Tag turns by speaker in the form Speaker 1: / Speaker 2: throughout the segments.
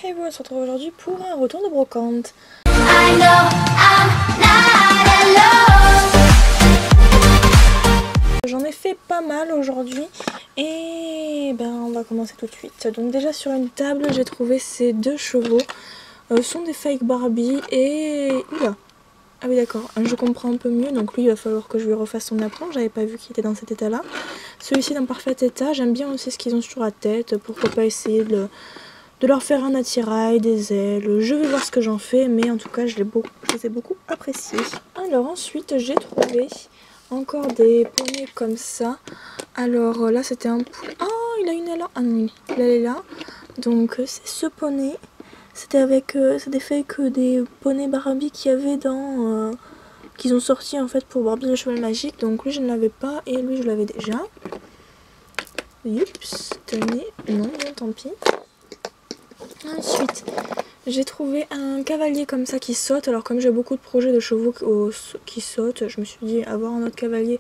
Speaker 1: Et voilà, on se retrouve aujourd'hui pour un retour de brocante. J'en ai fait pas mal aujourd'hui et ben on va commencer tout de suite. Donc déjà sur une table j'ai trouvé ces deux chevaux. Sont des fake Barbie et... Oula. Ah oui d'accord, je comprends un peu mieux, donc lui il va falloir que je lui refasse son apron, j'avais pas vu qu'il était dans cet état là. Celui-ci dans parfait état, j'aime bien aussi ce qu'ils ont sur la tête, pourquoi pas essayer de leur faire un attirail, des ailes, je vais voir ce que j'en fais, mais en tout cas je les ai beaucoup appréciés. Alors ensuite j'ai trouvé encore des poneys comme ça. Alors là c'était un... Oh il a une aile, ah non il a là, donc c'est ce poney. C'était avec, c'était fait que des poneys Barbie qu'il y avait dans, qu'ils ont sorti en fait pour Barbie le cheval magique. Donc lui je ne l'avais pas et lui je l'avais déjà. Oups, tenez, non, tant pis. Ensuite, j'ai trouvé un cavalier comme ça qui saute. Alors comme j'ai beaucoup de projets de chevaux qui sautent, je me suis dit avoir un autre cavalier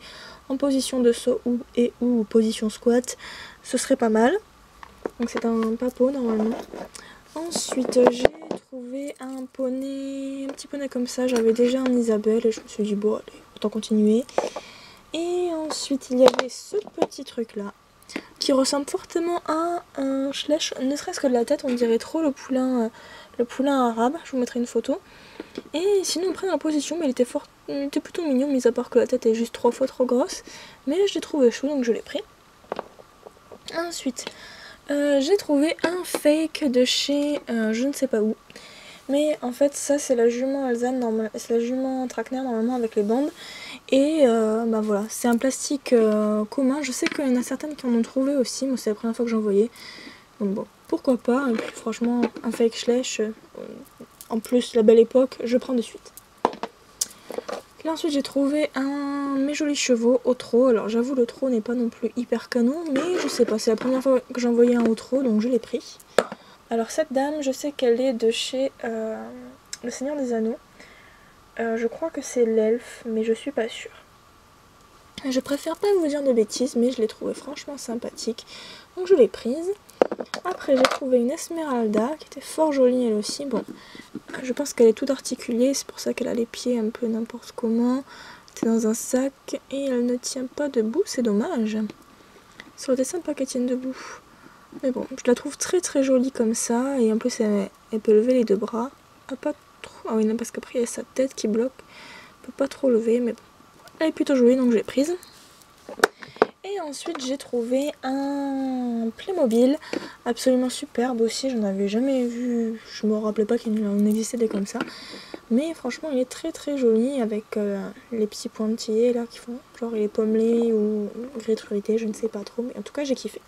Speaker 1: en position de saut ou position squat, ce serait pas mal. Donc c'est un papot normalement. Ensuite j'ai trouvé un petit poney comme ça, j'avais déjà un Isabelle et je me suis dit bon allez, autant continuer. Et ensuite il y avait ce petit truc là, qui ressemble fortement à un Schleich, ne serait-ce que de la tête, on dirait trop le poulain arabe, je vous mettrai une photo. Et sinon on prend la position, mais il était plutôt mignon, mis à part que la tête est juste 3 fois trop grosse. Mais je l'ai trouvé chou, donc je l'ai pris. Ensuite... j'ai trouvé un fake de chez je ne sais pas où. Mais en fait ça c'est la jument Alzane, c'est la jument Trackner normalement avec les bandes. Et bah voilà, c'est un plastique commun. Je sais qu'il y en a certaines qui en ont trouvé aussi, moi c'est la première fois que j'en voyais. Donc bon, pourquoi pas. Et puis franchement un fake Schleich, en plus la belle époque, je prends de suite. Là ensuite j'ai trouvé mes jolis chevaux au trot. Alors j'avoue le trot n'est pas non plus hyper canon, mais je sais pas, c'est la première fois que j'en voyais un au trot, donc je l'ai pris. Alors cette dame, je sais qu'elle est de chez Le Seigneur des Anneaux. Je crois que c'est l'elfe, mais je suis pas sûre. Je préfère pas vous dire de bêtises, mais je l'ai trouvée franchement sympathique, donc je l'ai prise. Après j'ai trouvé une Esmeralda qui était fort jolie elle aussi. Bon, je pense qu'elle est toute articulée, c'est pour ça qu'elle a les pieds un peu n'importe comment. C'est dans un sac et elle ne tient pas debout, c'est dommage. Ça aurait été sympa qu'elle tienne debout. Mais bon, je la trouve très très jolie comme ça. Et en plus elle peut lever les deux bras. Ah, pas trop... ah oui non, parce qu'après il y a sa tête qui bloque. Elle peut pas trop lever, mais bon. Elle est plutôt jolie, donc je l'ai prise. Et ensuite j'ai trouvé un Playmobil absolument superbe aussi, j'en avais jamais vu, je me rappelais pas qu'il en existait des comme ça. Mais franchement il est très très joli avec les petits pointillés là qui font genre il est pommelé ou gris truité, je ne sais pas trop, mais en tout cas j'ai kiffé.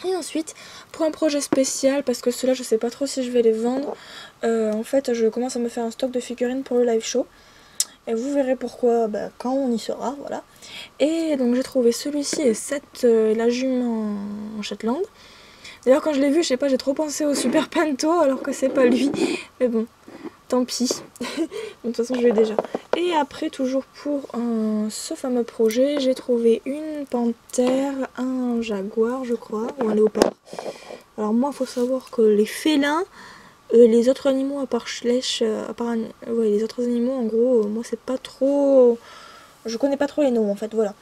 Speaker 1: Et ensuite pour un projet spécial, parce que ceux-là je sais pas trop si je vais les vendre, en fait je commence à me faire un stock de figurines pour le live show. Et vous verrez pourquoi quand on y sera, voilà. Et donc j'ai trouvé celui-ci et la jument en Shetland. D'ailleurs quand je l'ai vu, je sais pas, j'ai trop pensé au Super Pinto alors que c'est pas lui. Mais bon, tant pis. De toute façon je l'ai déjà. Et après toujours pour ce fameux projet, j'ai trouvé une panthère, un jaguar je crois, ou un léopard. Alors moi il faut savoir que les félins... les autres animaux à part Schleich, ouais, les autres animaux en gros, moi c'est pas trop... Je connais pas trop les noms en fait, voilà.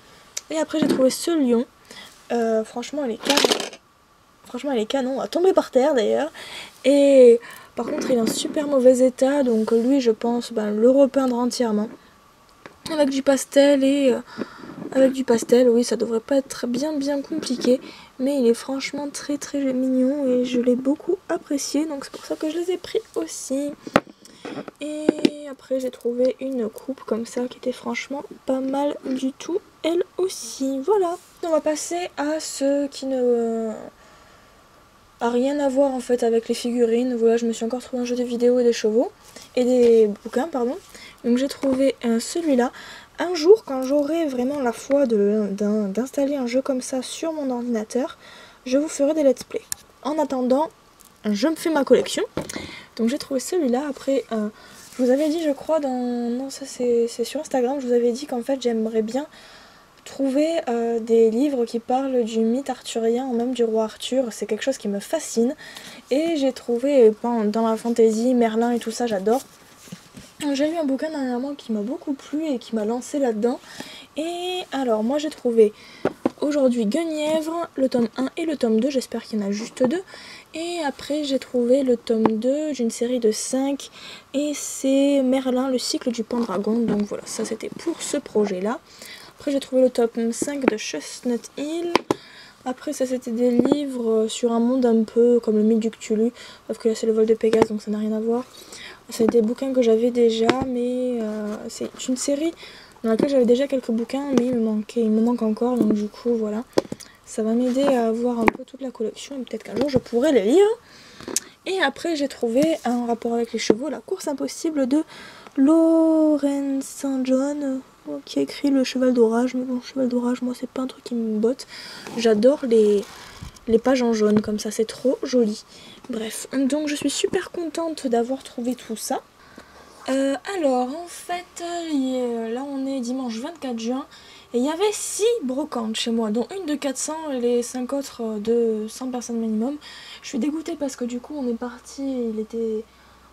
Speaker 1: Et après j'ai trouvé ce lion, franchement elle est canon. Franchement elle est canon, elle a tombé par terre d'ailleurs. Et par contre il est en super mauvais état, donc lui je pense le repeindre entièrement. Avec du pastel avec du pastel, oui, ça devrait pas être bien compliqué, mais il est franchement très très mignon et je l'ai beaucoup apprécié, donc c'est pour ça que je les ai pris aussi. Et après j'ai trouvé une coupe comme ça qui était franchement pas mal du tout, elle aussi, voilà. On va passer à ce qui ne a rien à voir en fait avec les figurines. Voilà, je me suis encore trouvé un jeu de vidéo et des chevaux, et des bouquins, pardon. Donc j'ai trouvé celui-là. Un jour, quand j'aurai vraiment la foi d'installer un jeu comme ça sur mon ordinateur, je vous ferai des let's play. En attendant, je me fais ma collection. Donc j'ai trouvé celui-là. Après, je vous avais dit, je crois, non ça c'est sur Instagram, je vous avais dit qu'en fait j'aimerais bien trouver des livres qui parlent du mythe arthurien ou même du roi Arthur. C'est quelque chose qui me fascine. Et j'ai trouvé dans la fantasy, Merlin et tout ça, j'adore. J'ai lu un bouquin dernièrement qui m'a beaucoup plu et qui m'a lancé là-dedans. Et alors moi j'ai trouvé aujourd'hui Guenièvre, le tome 1 et le tome 2, j'espère qu'il y en a juste 2. Et après j'ai trouvé le tome 2 d'une série de 5 et c'est Merlin, le cycle du Pendragon. Donc voilà, ça c'était pour ce projet-là. Après j'ai trouvé le tome 5 de Chestnut Hill. Après ça c'était des livres sur un monde un peu comme le mythe du Cthulhu, sauf que là c'est le vol de Pégase donc ça n'a rien à voir. C'est des bouquins que j'avais déjà, mais c'est une série dans laquelle j'avais déjà quelques bouquins, mais il me manque encore, donc du coup voilà. Ça va m'aider à avoir un peu toute la collection, et peut-être qu'un jour je pourrai les lire. Et après j'ai trouvé un rapport avec les chevaux, La course impossible de Lawrence St. John, qui a écrit Le Cheval d'Orage, mais bon, Cheval d'Orage, moi c'est pas un truc qui me botte. J'adore les pages en jaune comme ça, c'est trop joli. Bref, donc je suis super contente d'avoir trouvé tout ça. Alors en fait, là on est dimanche 24 juin et il y avait 6 brocantes chez moi, dont une de 400 et les 5 autres de 100 personnes minimum. Je suis dégoûtée parce que du coup on est parti,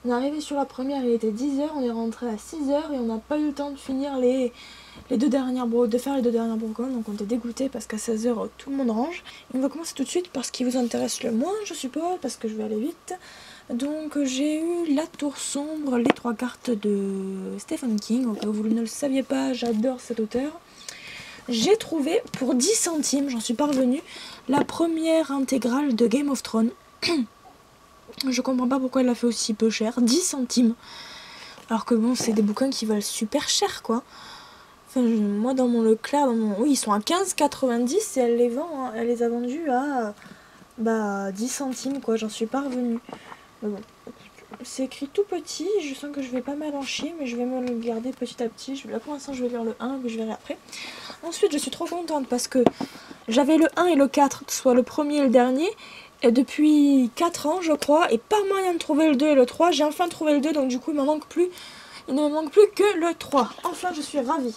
Speaker 1: on est arrivé sur la première, il était 10h, on est rentré à 6h et on n'a pas eu le temps de finir de faire les deux dernières brocantes, donc on était dégoûté parce qu'à 16h tout le monde range. Et on va commencer tout de suite par ce qui vous intéresse le moins, je suppose, parce que je vais aller vite. Donc j'ai eu La Tour Sombre, les 3 cartes de Stephen King, au cas où vous ne le saviez pas, j'adore cet auteur. J'ai trouvé pour 10 centimes, j'en suis parvenue, la première intégrale de Game of Thrones. Je comprends pas pourquoi elle l'a fait aussi peu cher, 10 centimes. Alors que bon, c'est des bouquins qui valent super cher quoi. Enfin, moi dans mon Leclerc, oui ils sont à 15,90 et elle les vend, hein. Elle les a vendus à 10 centimes quoi, j'en suis pas revenue. Mais bon, c'est écrit tout petit, je sens que je vais pas mal en chier, mais je vais me le garder petit à petit. Là pour l'instant je vais lire le 1, mais je verrai après. Ensuite je suis trop contente parce que j'avais le 1 et le 4, soit le premier et le dernier, et depuis 4 ans je crois, et pas moyen de trouver le 2 et le 3. J'ai enfin trouvé le 2, donc du coup il ne me manque plus que le 3. Enfin je suis ravie.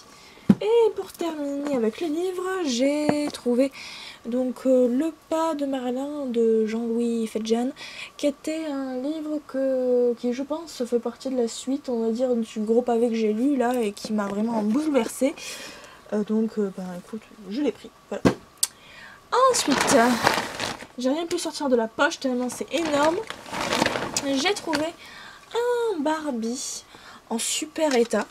Speaker 1: Et pour terminer avec les livres, j'ai trouvé donc Le Pas de Merlin de Jean-Louis Fedjan, qui était un livre qui je pense fait partie de la suite, on va dire, du gros pavé que j'ai lu là et qui m'a vraiment bouleversée. Écoute, je l'ai pris, voilà. Ensuite, j'ai rien pu sortir de la poche tellement c'est énorme. J'ai trouvé un Barbie en super état.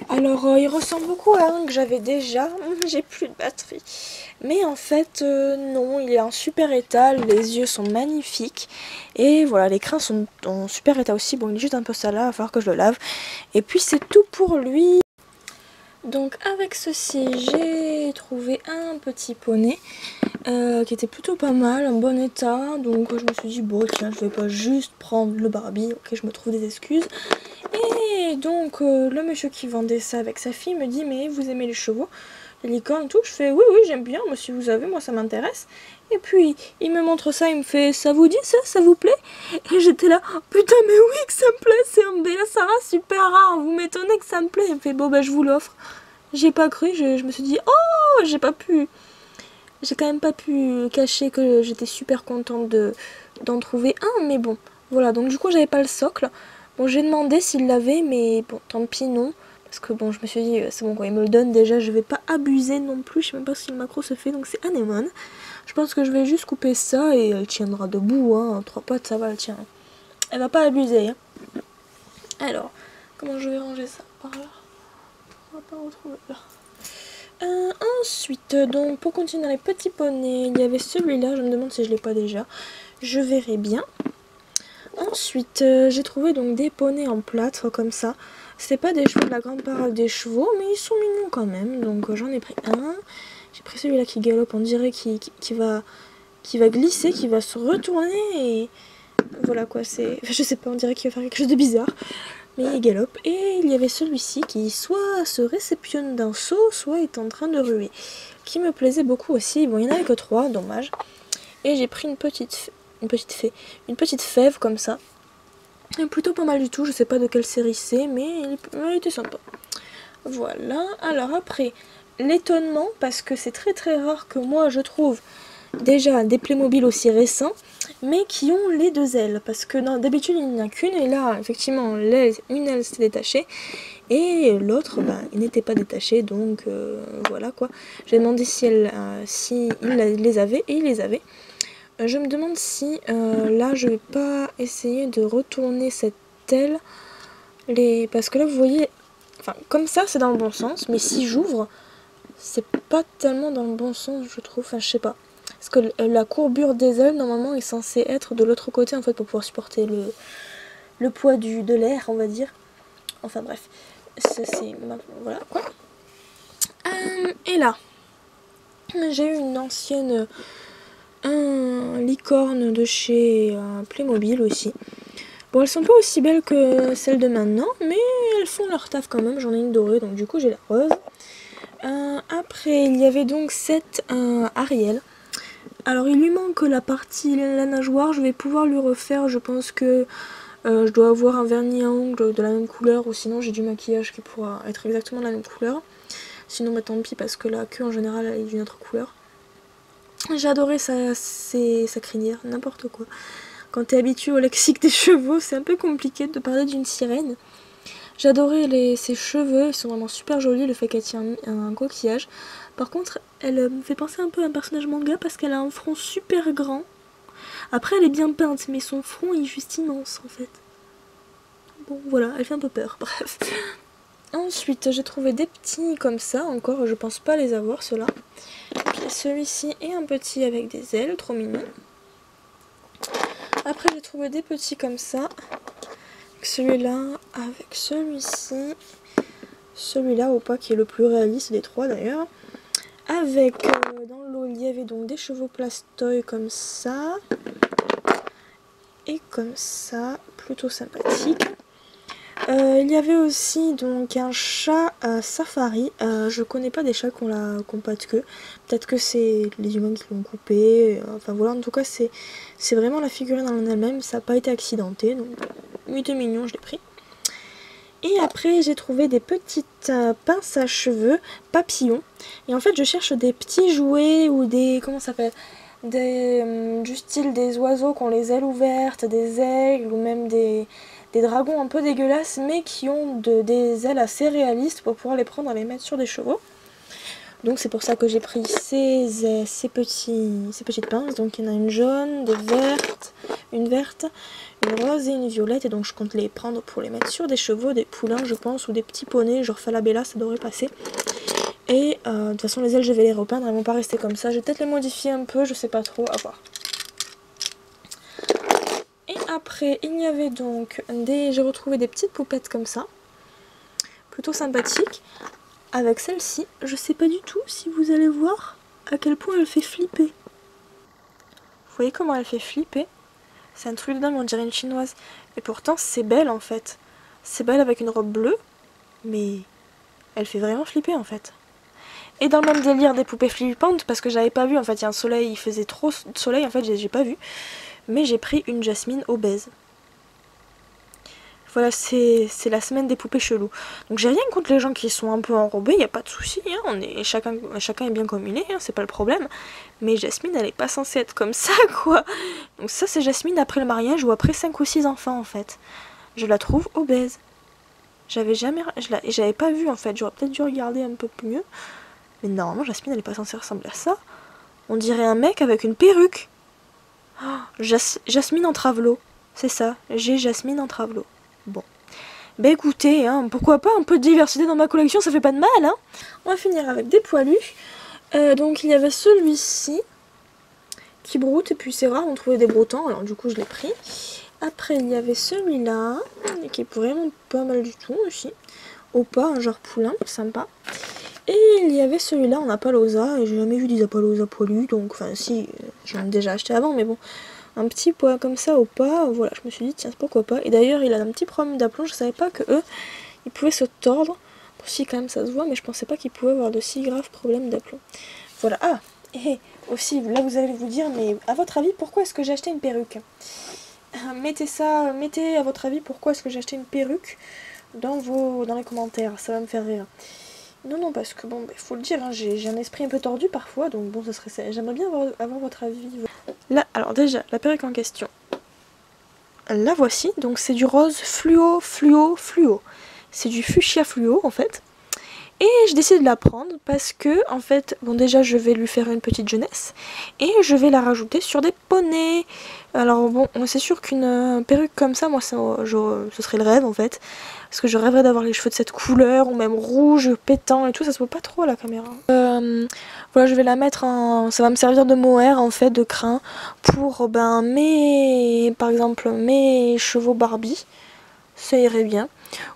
Speaker 1: Alors il ressemble beaucoup à un que j'avais déjà, j'ai plus de batterie. Mais en fait non, il est en super état, les yeux sont magnifiques. Et voilà, les crins sont en super état aussi, bon il est juste un peu sale là, il va falloir que je le lave. Et puis c'est tout pour lui. Donc avec ceci, j'ai trouvé un petit poney qui était plutôt pas mal, en bon état. Donc je me suis dit, bon tiens, je vais pas juste prendre le Barbie, ok, je me trouve des excuses. Et donc le monsieur qui vendait ça avec sa fille me dit, mais vous aimez les chevaux, les licornes et tout? Je fais, oui j'aime bien, moi si vous avez, moi ça m'intéresse. Et puis il me montre ça, il me fait, ça vous dit ça vous plaît? Et j'étais là, putain mais oui que ça me plaît, c'est un Bella Sarah super rare, vous m'étonnez que ça me plaît. Il me fait, bon bah je vous l'offre. J'ai pas cru, je me suis dit, oh j'ai quand même pas pu cacher que j'étais super contente d'en trouver un, mais bon, voilà, donc du coup j'avais pas le socle. Bon, j'ai demandé s'il l'avait, mais bon, tant pis, non. Parce que bon, je me suis dit, c'est bon, quand il me le donne, déjà, je vais pas abuser non plus. Je sais même pas si le macro se fait, donc c'est anémone. Je pense que je vais juste couper ça et elle tiendra debout, hein. 3 pattes, ça va, elle tient. Elle va pas abuser, hein. Alors, comment je vais ranger ça? Par là. On va pas retrouver là. Ensuite, donc pour continuer dans les petits poneys, il y avait celui-là, je me demande si je l'ai pas déjà. Je verrai bien. Ensuite, j'ai trouvé donc des poneys en plâtre comme ça. C'est pas des chevaux de la grande parole des chevaux, mais ils sont mignons quand même. Donc j'en ai pris un. J'ai pris celui-là qui galope, on dirait qui va glisser, qui va se retourner. Et voilà quoi, c'est... Je sais pas, on dirait qu'il va faire quelque chose de bizarre. Mais il galope. Et il y avait celui-ci qui soit se réceptionne d'un saut, soit est en train de ruer. Qui me plaisait beaucoup aussi. Bon, il n'y en avait que 3, dommage. Et j'ai pris une petite fève comme ça. Et plutôt pas mal du tout, je sais pas de quelle série c'est, mais elle était sympa. Voilà, alors après, l'étonnement parce que c'est très très rare que moi je trouve déjà des Playmobil aussi récents mais qui ont les deux ailes parce que d'habitude il n'y en a qu'une et là effectivement une aile s'est détachée et l'autre il n'était pas détaché donc voilà quoi. J'ai demandé si il les avait et il les avait. Je me demande si là je vais pas essayer de retourner cette aile parce que là vous voyez, enfin comme ça c'est dans le bon sens mais si j'ouvre c'est pas tellement dans le bon sens je trouve, enfin je sais pas. Parce que la courbure des ailes normalement est censée être de l'autre côté en fait pour pouvoir supporter le poids de l'air on va dire. Enfin bref, voilà quoi. Et là, j'ai eu une ancienne licorne de chez Playmobil aussi. Bon, elles sont pas aussi belles que celles de maintenant, mais elles font leur taf quand même. J'en ai une dorée, donc du coup j'ai la rose. Après, il y avait donc cette Ariel. Alors, il lui manque la partie, la nageoire. Je vais pouvoir lui refaire. Je pense que je dois avoir un vernis à ongles de la même couleur, ou sinon j'ai du maquillage qui pourra être exactement de la même couleur. Sinon, tant pis, parce que la queue en général elle est d'une autre couleur. J'ai adoré sa crinière, n'importe quoi. Quand t'es habitué au lexique des chevaux, c'est un peu compliqué de parler d'une sirène. J'ai adoré ses cheveux, ils sont vraiment super jolis, le fait qu'elle tient un coquillage. Par contre, elle me fait penser un peu à un personnage manga parce qu'elle a un front super grand. Après, elle est bien peinte, mais son front est juste immense en fait. Bon, voilà, elle fait un peu peur, bref. Ensuite, j'ai trouvé des petits comme ça, encore, je pense pas les avoir, ceux-là. Celui-ci est un petit avec des ailes, trop mignon. Après, j'ai trouvé des petits comme ça. Celui-là avec celui-ci. Celui-là au pas qui est le plus réaliste des trois d'ailleurs. Avec, dans le lot, il y avait donc des chevaux plastoy comme ça. Et comme ça, plutôt sympathique. Il y avait aussi donc un chat safari. Je connais pas des chats qui ont pas de queue. Peut-être que c'est les humains qui l'ont coupé. Enfin voilà, en tout cas c'est vraiment la figurine en elle-même. Ça n'a pas été accidenté. Donc il était mignon, je l'ai pris. Et après j'ai trouvé des petites pinces à cheveux papillons. Et en fait je cherche des petits jouets ou des... comment ça s'appelle, du style des oiseaux qui ont les ailes ouvertes, des aigles ou même des dragons un peu dégueulasses mais qui ont des ailes assez réalistes pour pouvoir les prendre et les mettre sur des chevaux. Donc c'est pour ça que j'ai pris ces petites pinces. Donc il y en a une jaune, des vertes, une verte, une rose et une violette. Et donc je compte les prendre pour les mettre sur des chevaux, des poulains je pense, ou des petits poneys, genre Falabella, ça devrait passer. Et de toute façon les ailes je vais les repeindre, elles vont pas rester comme ça. Je vais peut-être les modifier un peu, je sais pas trop, à voir. Et après il y avait donc j'ai retrouvé des petites poupettes comme ça, plutôt sympathiques. Avec celle-ci, je sais pas du tout si vous allez voir à quel point elle fait flipper. Vous voyez comment elle fait flipper? C'est un truc de dingue, on dirait une chinoise. Et pourtant c'est belle en fait. C'est belle avec une robe bleue, mais elle fait vraiment flipper en fait. Et dans le même délire des poupées flippantes, parce que j'avais pas vu, en fait il y a un soleil, il faisait trop de soleil, en fait j'ai pas vu. Mais j'ai pris une Jasmine obèse. Voilà, c'est la semaine des poupées cheloues. Donc j'ai rien contre les gens qui sont un peu enrobés, y a pas de souci, hein, chacun est bien comme il est, hein, c'est pas le problème. Mais Jasmine, elle est pas censée être comme ça, quoi. Donc ça, c'est Jasmine après le mariage ou après 5 ou 6 enfants, en fait. Je la trouve obèse. J'avais pas vu, en fait, j'aurais peut-être dû regarder un peu mieux. Mais normalement, Jasmine, elle est pas censée ressembler à ça. On dirait un mec avec une perruque. Oh, Jasmine en travelot. C'est ça, j'ai Jasmine en travelot. Bon. Bah écoutez, hein, pourquoi pas un peu de diversité dans ma collection, ça fait pas de mal, hein. On va finir avec des poilus. Donc il y avait celui-ci qui broute, et puis c'est rare, on trouvait des broutants, alors du coup je l'ai pris. Après il y avait celui-là, qui est vraiment pas mal du tout aussi. Au pas, un genre poulain, sympa. Et il y avait celui-là en Appaloosa, et j'ai jamais vu des Appaloosa poilus, donc enfin si, j'en ai déjà acheté avant, mais bon. Un petit poids comme ça au pas, voilà, je me suis dit tiens pourquoi pas. Et d'ailleurs il a un petit problème d'aplomb, je savais pas que eux, ils pouvaient se tordre. Bon si quand même ça se voit, mais je pensais pas qu'ils pouvaient avoir de si graves problèmes d'aplomb. Voilà, ah, et aussi là vous allez vous dire, mais à votre avis pourquoi est-ce que j'ai acheté une perruque? Mettez à votre avis pourquoi est-ce que j'ai acheté une perruque dans les commentaires, ça va me faire rire. Non, non, parce que bon, faut le dire, hein, j'ai un esprit un peu tordu parfois, donc bon, ça serait... J'aimerais bien avoir votre avis. Là, alors déjà, la perruque en question, la voici, donc c'est du rose fluo, fluo, fluo. C'est du fuchsia fluo en fait. Et je décide de la prendre parce que, en fait, bon déjà je vais lui faire une petite jeunesse et je vais la rajouter sur des poneys. Alors bon, c'est sûr qu'une perruque comme ça, moi ce serait le rêve en fait. Parce que je rêverais d'avoir les cheveux de cette couleur, ou même rouge, pétant et tout, ça se voit pas trop à la caméra. Voilà, je vais la mettre en... Ça va me servir de mohair en fait, de crin, pour par exemple, mes chevaux Barbie. Ça irait bien,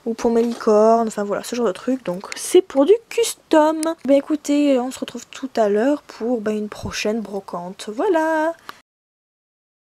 Speaker 1: ou pour mes licornes, enfin voilà, ce genre de truc, donc c'est pour du custom. Bah écoutez, on se retrouve tout à l'heure pour une prochaine brocante, voilà.